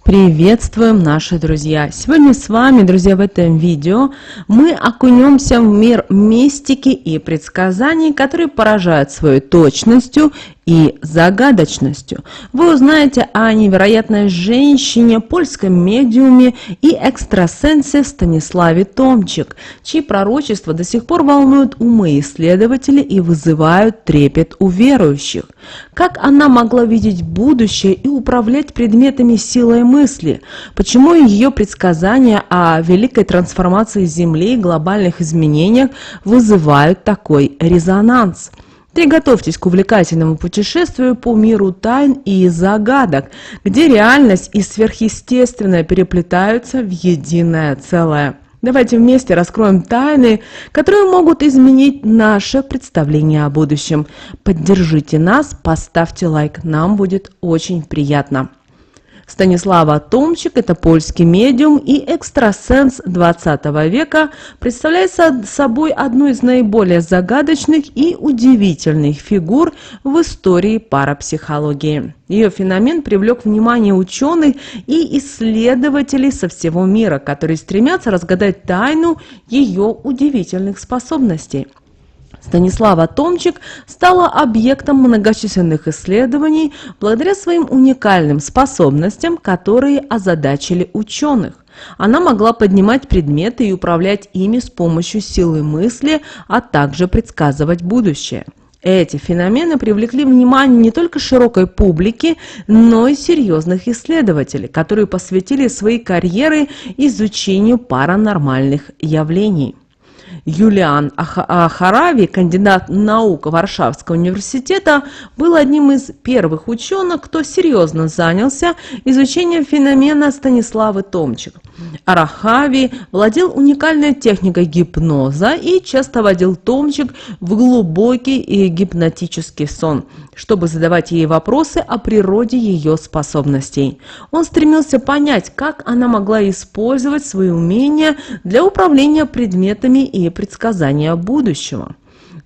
Приветствуем, наши друзья! Сегодня с вами, друзья, в этом видео мы окунемся в мир мистики и предсказаний, которые поражают своей точностью и загадочностью. Вы узнаете о невероятной женщине, польском медиуме и экстрасенсе Станиславе Томчик, чьи пророчества до сих пор волнуют умы исследователей и вызывают трепет у верующих. Как она могла видеть будущее и управлять предметами силой мысли? Почему ее предсказания о великой трансформации Земли и глобальных изменениях вызывают такой резонанс? Приготовьтесь к увлекательному путешествию по миру тайн и загадок, где реальность и сверхъестественное переплетаются в единое целое. Давайте вместе раскроем тайны, которые могут изменить наше представление о будущем. Поддержите нас, поставьте лайк, нам будет очень приятно. Станислава Томчик – это польский медиум и экстрасенс 20 века, представляет собой одну из наиболее загадочных и удивительных фигур в истории парапсихологии. Ее феномен привлек внимание ученых и исследователей со всего мира, которые стремятся разгадать тайну ее удивительных способностей. Станислава Томчик стала объектом многочисленных исследований благодаря своим уникальным способностям, которые озадачили ученых. Она могла поднимать предметы и управлять ими с помощью силы мысли, а также предсказывать будущее. Эти феномены привлекли внимание не только широкой публики, но и серьезных исследователей, которые посвятили свои карьеры изучению паранормальных явлений. Юлиан Харави, кандидат наук Варшавского университета, был одним из первых ученых, кто серьезно занялся изучением феномена Станиславы Томчик. Харави владел уникальной техникой гипноза и часто водил Томчик в глубокий и гипнотический сон, чтобы задавать ей вопросы о природе ее способностей. Он стремился понять, как она могла использовать свои умения для управления предметами и предсказания будущего.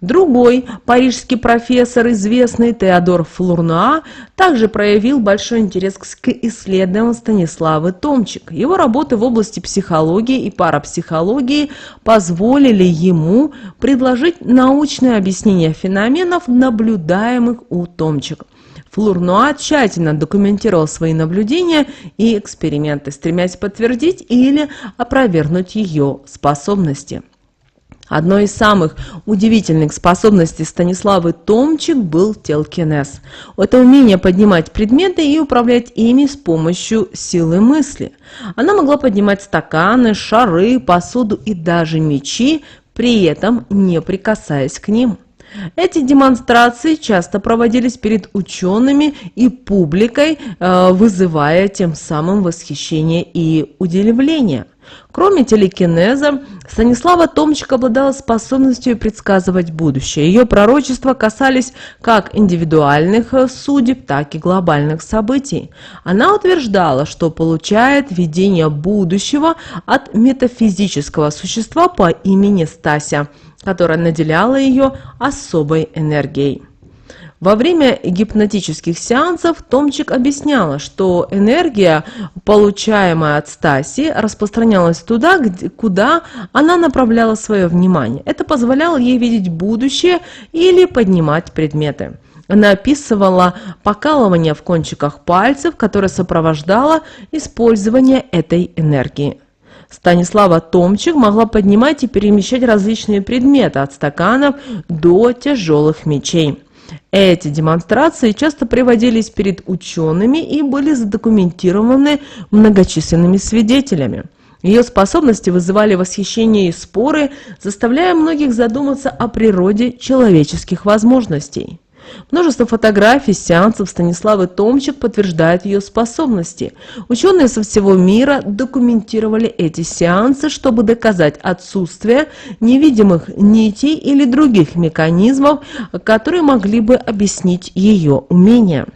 Другой парижский профессор, известный Теодор Флурнуа, также проявил большой интерес к исследованиям Станиславы Томчик. Его работы в области психологии и парапсихологии позволили ему предложить научное объяснение феноменов, наблюдаемых у Томчик. Флурнуа тщательно документировал свои наблюдения и эксперименты, стремясь подтвердить или опровергнуть ее способности. Одной из самых удивительных способностей Станиславы Томчик был телекинез. Это умение поднимать предметы и управлять ими с помощью силы мысли. Она могла поднимать стаканы, шары, посуду и даже мечи, при этом не прикасаясь к ним. Эти демонстрации часто проводились перед учеными и публикой, вызывая тем самым восхищение и удивление. Кроме телекинеза, Станислава Томчик обладала способностью предсказывать будущее. Ее пророчества касались как индивидуальных судеб, так и глобальных событий. Она утверждала, что получает видение будущего от метафизического существа по имени Стася, которая наделяла ее особой энергией. Во время гипнотических сеансов Томчик объясняла, что энергия, получаемая от Стаси, распространялась туда, куда она направляла свое внимание. Это позволяло ей видеть будущее или поднимать предметы. Она описывала покалывание в кончиках пальцев, которое сопровождало использование этой энергии. Станислава Томчик могла поднимать и перемещать различные предметы, от стаканов до тяжелых мечей. Эти демонстрации часто приводились перед учеными и были задокументированы многочисленными свидетелями. Ее способности вызывали восхищение и споры, заставляя многих задуматься о природе человеческих возможностей. Множество фотографий сеансов Станиславы Томчик подтверждают ее способности. Ученые со всего мира документировали эти сеансы, чтобы доказать отсутствие невидимых нитей или других механизмов, которые могли бы объяснить ее умения.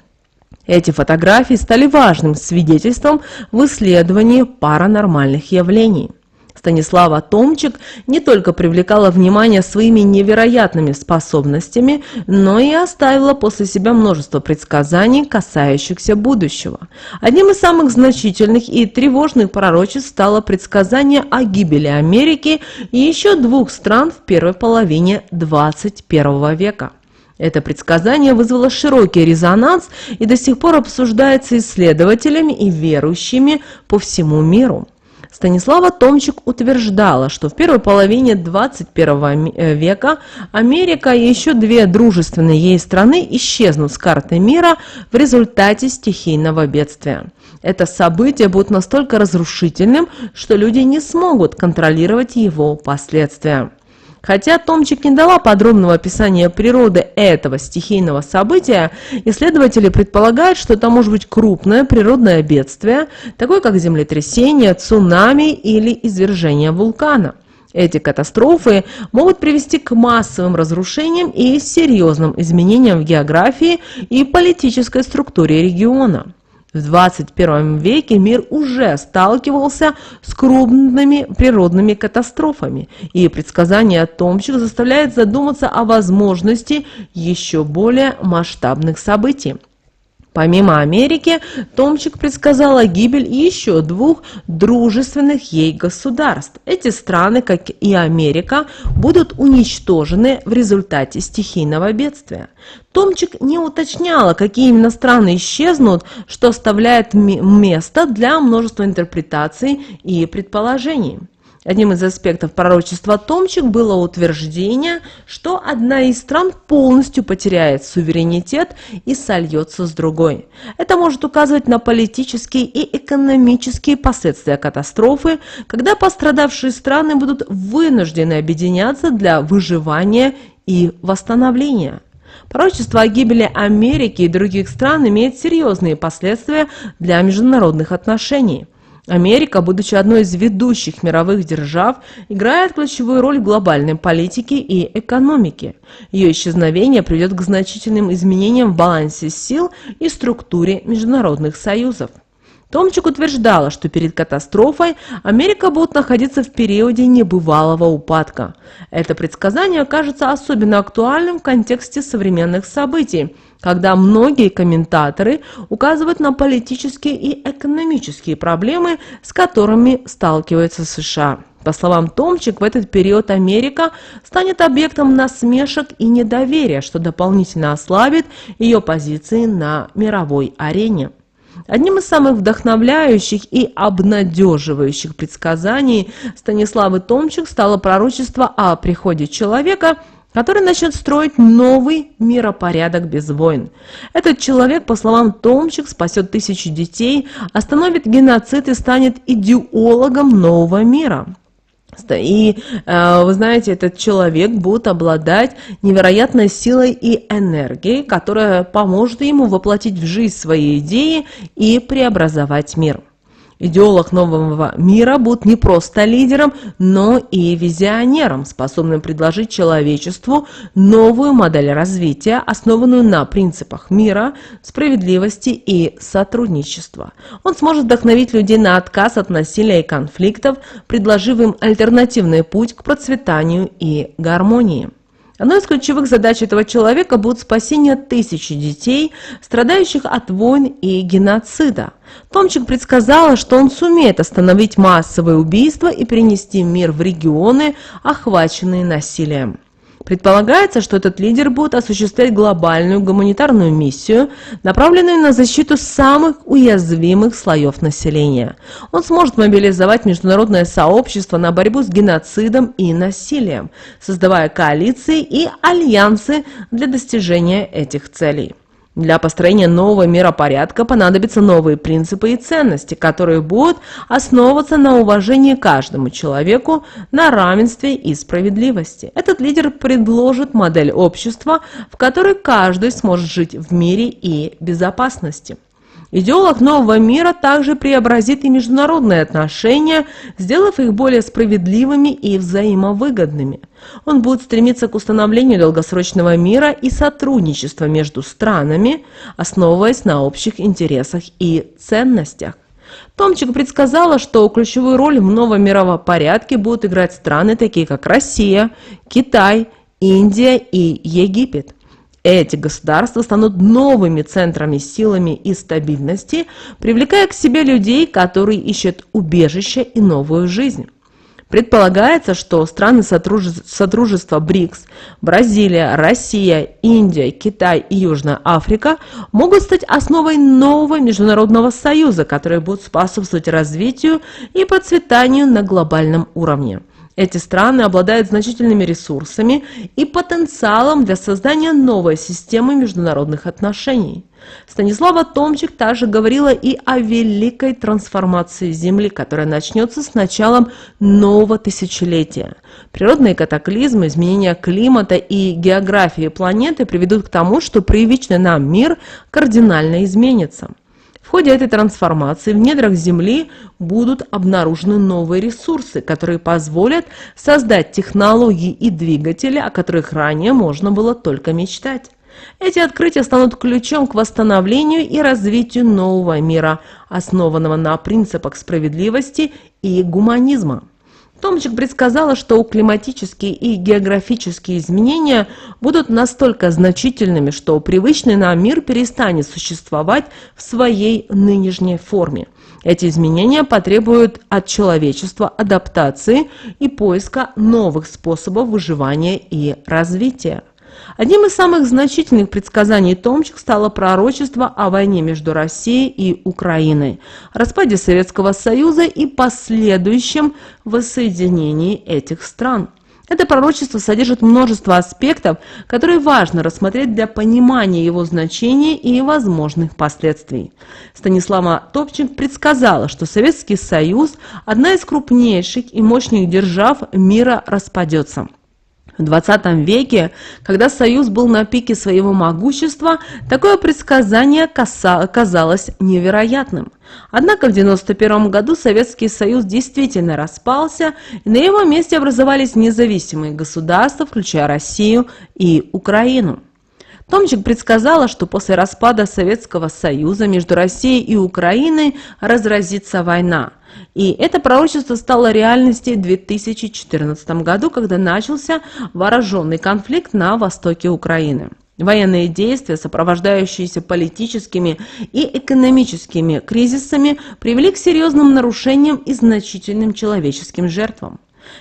Эти фотографии стали важным свидетельством в исследовании паранормальных явлений. Станислава Томчик не только привлекала внимание своими невероятными способностями, но и оставила после себя множество предсказаний, касающихся будущего. Одним из самых значительных и тревожных пророчеств стало предсказание о гибели Америки и еще двух стран в первой половине 21 века. Это предсказание вызвало широкий резонанс и до сих пор обсуждается исследователями и верующими по всему миру. Станислава Томчик утверждала, что в первой половине 21 века Америка и еще две дружественные ей страны исчезнут с карты мира в результате стихийного бедствия. Это событие будет настолько разрушительным, что люди не смогут контролировать его последствия. Хотя Томчик не дала подробного описания природы этого стихийного события, исследователи предполагают, что это может быть крупное природное бедствие, такое как землетрясение, цунами или извержение вулкана. Эти катастрофы могут привести к массовым разрушениям и серьезным изменениям в географии и политической структуре региона. В 21 веке мир уже сталкивался с крупными природными катастрофами, и предсказание Томчик заставляет задуматься о возможности еще более масштабных событий. Помимо Америки, Томчик предсказала гибель еще двух дружественных ей государств. Эти страны, как и Америка, будут уничтожены в результате стихийного бедствия. Томчик не уточняла, какие именно страны исчезнут, что оставляет место для множества интерпретаций и предположений. Одним из аспектов пророчества Томчик было утверждение, что одна из стран полностью потеряет суверенитет и сольется с другой. Это может указывать на политические и экономические последствия катастрофы, когда пострадавшие страны будут вынуждены объединяться для выживания и восстановления. Пророчество о гибели Америки и других стран имеет серьезные последствия для международных отношений. Америка, будучи одной из ведущих мировых держав, играет ключевую роль в глобальной политике и экономике. Ее исчезновение приведет к значительным изменениям в балансе сил и структуре международных союзов. Томчик утверждала, что перед катастрофой Америка будет находиться в периоде небывалого упадка. Это предсказание кажется особенно актуальным в контексте современных событий, когда многие комментаторы указывают на политические и экономические проблемы, с которыми сталкиваются США. По словам Томчик, в этот период Америка станет объектом насмешек и недоверия, что дополнительно ослабит ее позиции на мировой арене. Одним из самых вдохновляющих и обнадеживающих предсказаний Станиславы Томчик стало пророчество о приходе человека, который начнет строить новый миропорядок без войн. Этот человек, по словам Томчик, спасет тысячи детей, остановит геноцид и станет идеологом нового мира. И, вы знаете, этот человек будет обладать невероятной силой и энергией, которая поможет ему воплотить в жизнь свои идеи и преобразовать мир. Идеолог нового мира будет не просто лидером, но и визионером, способным предложить человечеству новую модель развития, основанную на принципах мира, справедливости и сотрудничества. Он сможет вдохновить людей на отказ от насилия и конфликтов, предложив им альтернативный путь к процветанию и гармонии. Одной из ключевых задач этого человека будет спасение тысячи детей, страдающих от войн и геноцида. Томчик предсказала, что он сумеет остановить массовые убийства и перенести мир в регионы, охваченные насилием. Предполагается, что этот лидер будет осуществлять глобальную гуманитарную миссию, направленную на защиту самых уязвимых слоев населения. Он сможет мобилизовать международное сообщество на борьбу с геноцидом и насилием, создавая коалиции и альянсы для достижения этих целей. Для построения нового миропорядка понадобятся новые принципы и ценности, которые будут основываться на уважении каждому человеку, на равенстве и справедливости. Этот лидер предложит модель общества, в которой каждый сможет жить в мире и безопасности. Идеолог нового мира также преобразит и международные отношения, сделав их более справедливыми и взаимовыгодными. Он будет стремиться к установлению долгосрочного мира и сотрудничества между странами, основываясь на общих интересах и ценностях. Томчик предсказала, что ключевую роль в новом мировом порядке будут играть страны, такие как Россия, Китай, Индия и Египет. Эти государства станут новыми центрами силами и стабильности, привлекая к себе людей, которые ищут убежище и новую жизнь. Предполагается, что страны Содружества БРИКС, Бразилия, Россия, Индия, Китай и Южная Африка могут стать основой нового международного союза, который будет способствовать развитию и процветанию на глобальном уровне. Эти страны обладают значительными ресурсами и потенциалом для создания новой системы международных отношений. Станислава Томчик также говорила и о великой трансформации Земли, которая начнется с началом нового тысячелетия. Природные катаклизмы, изменения климата и географии планеты приведут к тому, что привычный нам мир кардинально изменится. В ходе этой трансформации в недрах Земли будут обнаружены новые ресурсы, которые позволят создать технологии и двигатели, о которых ранее можно было только мечтать. Эти открытия станут ключом к восстановлению и развитию нового мира, основанного на принципах справедливости и гуманизма. Томчик предсказала, что климатические и географические изменения будут настолько значительными, что привычный нам мир перестанет существовать в своей нынешней форме. Эти изменения потребуют от человечества адаптации и поиска новых способов выживания и развития. Одним из самых значительных предсказаний Томчик стало пророчество о войне между Россией и Украиной, распаде Советского Союза и последующем воссоединении этих стран. Это пророчество содержит множество аспектов, которые важно рассмотреть для понимания его значения и возможных последствий. Станислава Томчик предсказала, что Советский Союз, одна из крупнейших и мощных держав мира, распадется. В 20 веке, когда Союз был на пике своего могущества, такое предсказание казалось невероятным. Однако в 1991 году Советский Союз действительно распался, и на его месте образовались независимые государства, включая Россию и Украину. Томчик предсказала, что после распада Советского Союза между Россией и Украиной разразится война. И это пророчество стало реальностью в 2014 году, когда начался вооруженный конфликт на востоке Украины. Военные действия, сопровождающиеся политическими и экономическими кризисами, привели к серьезным нарушениям и значительным человеческим жертвам.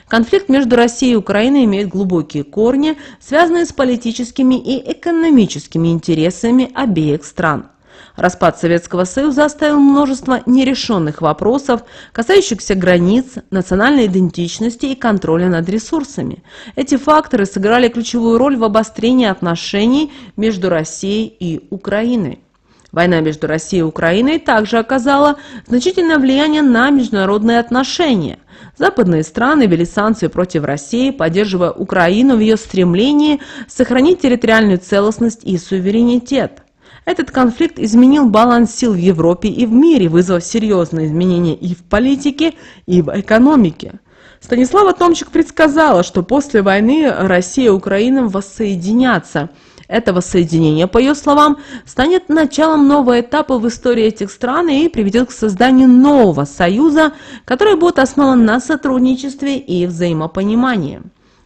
Конфликт между Россией и Украиной имеет глубокие корни, связанные с политическими и экономическими интересами обеих стран. Распад Советского Союза оставил множество нерешенных вопросов, касающихся границ, национальной идентичности и контроля над ресурсами. Эти факторы сыграли ключевую роль в обострении отношений между Россией и Украиной. Война между Россией и Украиной также оказала значительное влияние на международные отношения. Западные страны ввели санкции против России, поддерживая Украину в ее стремлении сохранить территориальную целостность и суверенитет. Этот конфликт изменил баланс сил в Европе и в мире, вызвав серьезные изменения и в политике, и в экономике. Станислава Томчик предсказала, что после войны Россия и Украина воссоединятся. Это воссоединение, по ее словам, станет началом нового этапа в истории этих стран и приведет к созданию нового союза, который будет основан на сотрудничестве и взаимопонимании.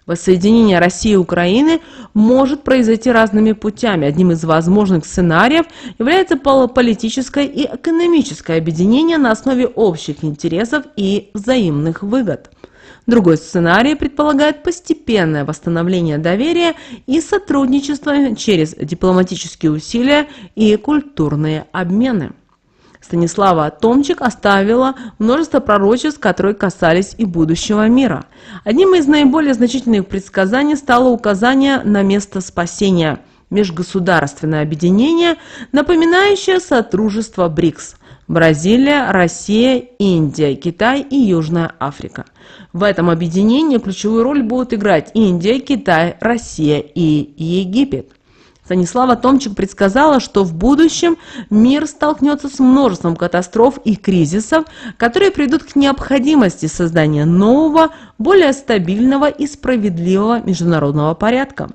Воссоединение России и Украины может произойти разными путями. Одним из возможных сценариев является политическое и экономическое объединение на основе общих интересов и взаимных выгод. Другой сценарий предполагает постепенное восстановление доверия и сотрудничество через дипломатические усилия и культурные обмены. Станислава Томчик оставила множество пророчеств, которые касались и будущего мира. Одним из наиболее значительных предсказаний стало указание на место спасения – межгосударственное объединение, напоминающее содружество БРИКС – Бразилия, Россия, Индия, Китай и Южная Африка. В этом объединении ключевую роль будут играть Индия, Китай, Россия и Египет. Станислава Томчик предсказала, что в будущем мир столкнется с множеством катастроф и кризисов, которые приведут к необходимости создания нового, более стабильного и справедливого международного порядка.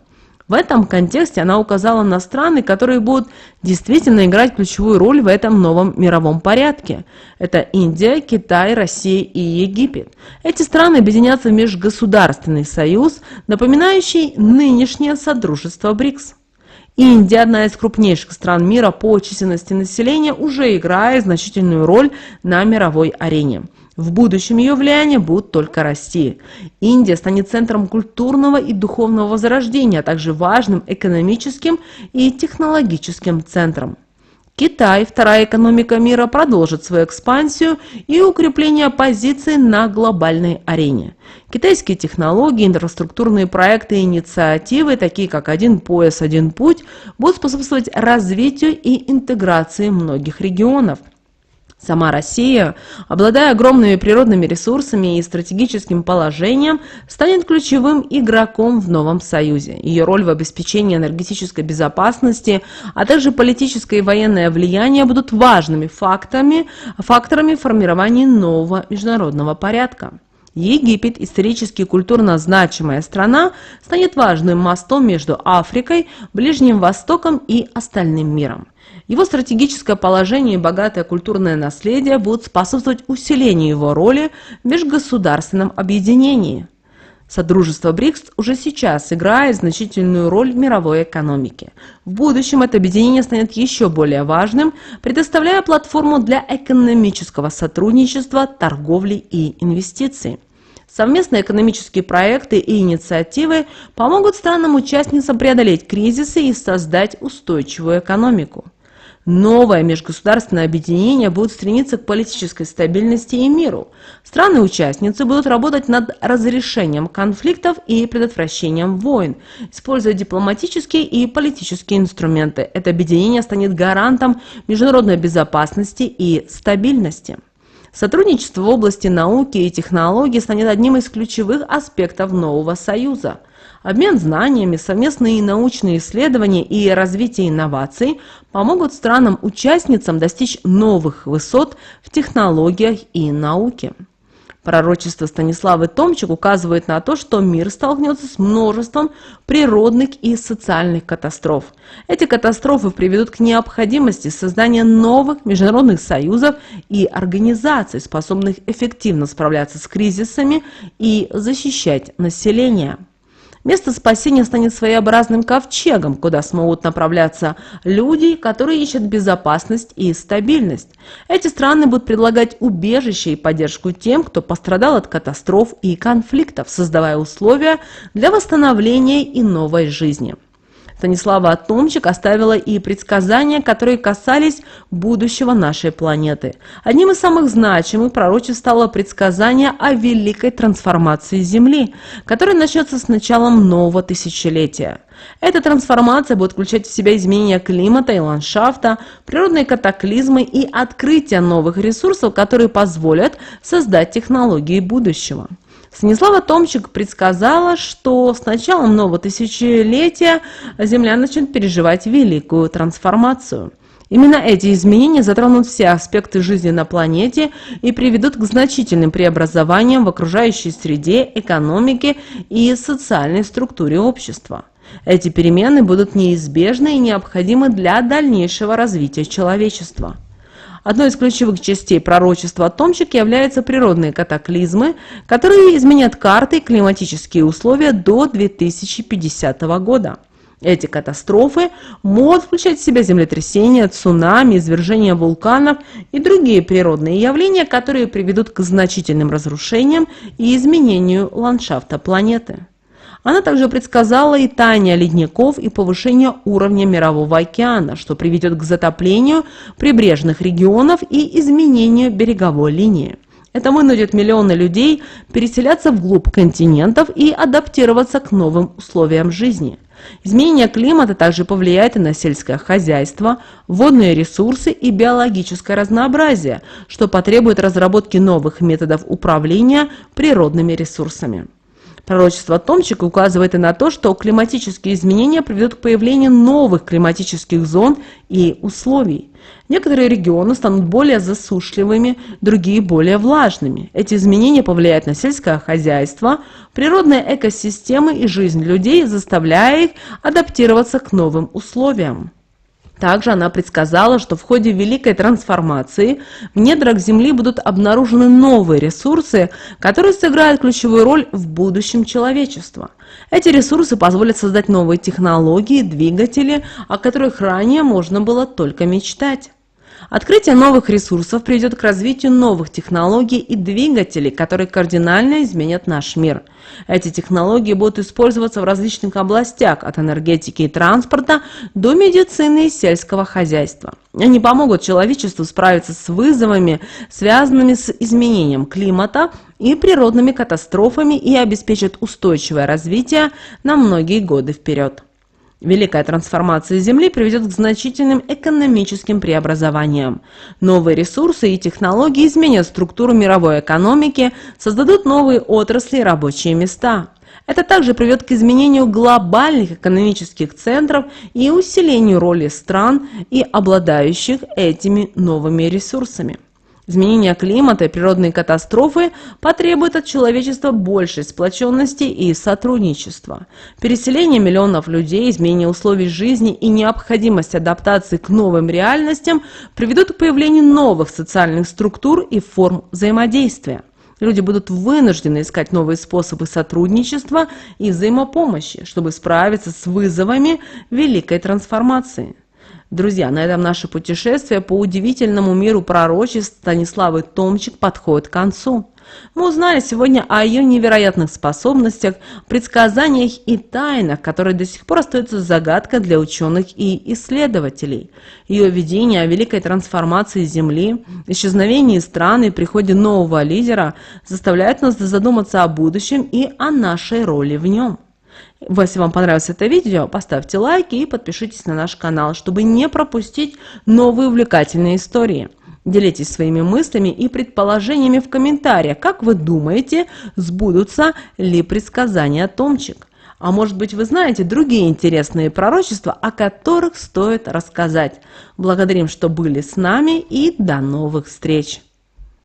В этом контексте она указала на страны, которые будут действительно играть ключевую роль в этом новом мировом порядке. Это Индия, Китай, Россия и Египет. Эти страны объединятся в межгосударственный союз, напоминающий нынешнее Содружество БРИКС. Индия, одна из крупнейших стран мира по численности населения, уже играет значительную роль на мировой арене. В будущем ее влияние будет только расти. Индия станет центром культурного и духовного возрождения, а также важным экономическим и технологическим центром. Китай, вторая экономика мира, продолжит свою экспансию и укрепление позиций на глобальной арене. Китайские технологии, инфраструктурные проекты и инициативы, такие как «Один пояс, один путь», будут способствовать развитию и интеграции многих регионов. Сама Россия, обладая огромными природными ресурсами и стратегическим положением, станет ключевым игроком в новом союзе. Ее роль в обеспечении энергетической безопасности, а также политическое и военное влияние будут важными факторами формирования нового международного порядка. Египет, исторически и культурно значимая страна, станет важным мостом между Африкой, Ближним Востоком и остальным миром. Его стратегическое положение и богатое культурное наследие будут способствовать усилению его роли в межгосударственном объединении. Содружество БРИКС уже сейчас играет значительную роль в мировой экономике. В будущем это объединение станет еще более важным, предоставляя платформу для экономического сотрудничества, торговли и инвестиций. Совместные экономические проекты и инициативы помогут странам-участницам преодолеть кризисы и создать устойчивую экономику. Новое межгосударственное объединение будет стремиться к политической стабильности и миру. Страны-участницы будут работать над разрешением конфликтов и предотвращением войн, используя дипломатические и политические инструменты. Это объединение станет гарантом международной безопасности и стабильности. Сотрудничество в области науки и технологий станет одним из ключевых аспектов нового союза. Обмен знаниями, совместные научные исследования и развитие инноваций помогут странам-участницам достичь новых высот в технологиях и науке. Пророчество Станиславы Томчик указывает на то, что мир столкнется с множеством природных и социальных катастроф. Эти катастрофы приведут к необходимости создания новых международных союзов и организаций, способных эффективно справляться с кризисами и защищать население. Место спасения станет своеобразным ковчегом, куда смогут направляться люди, которые ищут безопасность и стабильность. Эти страны будут предлагать убежище и поддержку тем, кто пострадал от катастроф и конфликтов, создавая условия для восстановления и новой жизни. Станислава Томчик оставила и предсказания, которые касались будущего нашей планеты. Одним из самых значимых пророчеств стало предсказание о великой трансформации Земли, которая начнется с началом нового тысячелетия. Эта трансформация будет включать в себя изменения климата и ландшафта, природные катаклизмы и открытие новых ресурсов, которые позволят создать технологии будущего. Станислава Томчик предсказала, что с началом нового тысячелетия Земля начнет переживать великую трансформацию. Именно эти изменения затронут все аспекты жизни на планете и приведут к значительным преобразованиям в окружающей среде, экономике и социальной структуре общества. Эти перемены будут неизбежны и необходимы для дальнейшего развития человечества. Одной из ключевых частей пророчества Томчик являются природные катаклизмы, которые изменят карты и климатические условия до 2050 года. Эти катастрофы могут включать в себя землетрясения, цунами, извержения вулканов и другие природные явления, которые приведут к значительным разрушениям и изменению ландшафта планеты. Она также предсказала и таяние ледников и повышение уровня Мирового океана, что приведет к затоплению прибрежных регионов и изменению береговой линии. Это вынудит миллионы людей переселяться вглубь континентов и адаптироваться к новым условиям жизни. Изменение климата также повлияет и на сельское хозяйство, водные ресурсы и биологическое разнообразие, что потребует разработки новых методов управления природными ресурсами. Пророчество Томчика указывает и на то, что климатические изменения приведут к появлению новых климатических зон и условий. Некоторые регионы станут более засушливыми, другие более влажными. Эти изменения повлияют на сельское хозяйство, природные экосистемы и жизнь людей, заставляя их адаптироваться к новым условиям. Также она предсказала, что в ходе великой трансформации в недрах Земли будут обнаружены новые ресурсы, которые сыграют ключевую роль в будущем человечества. Эти ресурсы позволят создать новые технологии, двигатели, о которых ранее можно было только мечтать. Открытие новых ресурсов приведет к развитию новых технологий и двигателей, которые кардинально изменят наш мир. Эти технологии будут использоваться в различных областях, от энергетики и транспорта до медицины и сельского хозяйства. Они помогут человечеству справиться с вызовами, связанными с изменением климата и природными катастрофами, и обеспечат устойчивое развитие на многие годы вперед. Великая трансформация Земли приведет к значительным экономическим преобразованиям. Новые ресурсы и технологии изменят структуру мировой экономики, создадут новые отрасли и рабочие места. Это также приведет к изменению глобальных экономических центров и усилению роли стран, и обладающих этими новыми ресурсами. Изменение климата и природные катастрофы потребуют от человечества большей сплоченности и сотрудничества. Переселение миллионов людей, изменение условий жизни и необходимость адаптации к новым реальностям приведут к появлению новых социальных структур и форм взаимодействия. Люди будут вынуждены искать новые способы сотрудничества и взаимопомощи, чтобы справиться с вызовами великой трансформации. Друзья, на этом наше путешествие по удивительному миру пророчеств Станиславы Томчик подходит к концу. Мы узнали сегодня о ее невероятных способностях, предсказаниях и тайнах, которые до сих пор остаются загадкой для ученых и исследователей. Ее видение о великой трансформации Земли, исчезновении стран и приходе нового лидера заставляют нас задуматься о будущем и о нашей роли в нем. Если вам понравилось это видео, поставьте лайки и подпишитесь на наш канал, чтобы не пропустить новые увлекательные истории. Делитесь своими мыслями и предположениями в комментариях. Как вы думаете, сбудутся ли предсказания Томчик? А может быть, вы знаете другие интересные пророчества, о которых стоит рассказать. Благодарим, что были с нами, и до новых встреч!